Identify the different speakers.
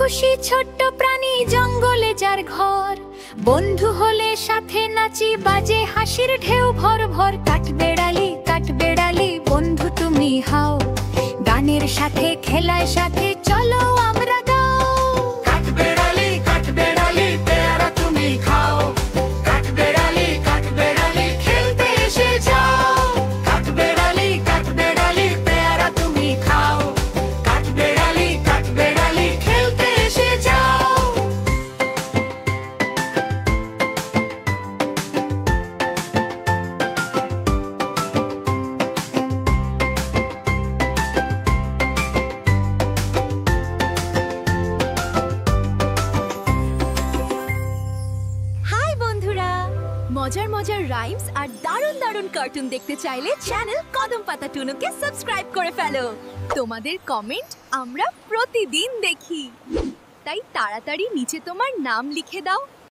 Speaker 1: খুশি ছোট্ট প্রাণী জঙ্গলে যার ঘর, বন্ধু হলে সাথে নাচি বাজে হাসির ঢেউ ভর ভর। কাঠবেড়ালি বন্ধু তুমি হাও, গানের সাথে খেলায় সাথে চলো আমরা গাও। কাঠবেড়ালি পেয়ারা তুমি খাও, কাঠবেড়ালি খেলতে এসে যাও। কাঠবেড়ালি পেয়ারা তুমি খাও, কাঠবেড়ালি খেলতে এসে যাও।
Speaker 2: মজার মজার রাইমস আর দারুণ দারুণ কার্টুন দেখতে চাইলে চ্যানেল কদম পাতা টুনুকে সাবস্ক্রাইব করে ফেলো। তোমাদের কমেন্ট আমরা প্রতিদিন দেখি, তাই তাড়াতাড়ি নিচে তোমার নাম লিখে দাও।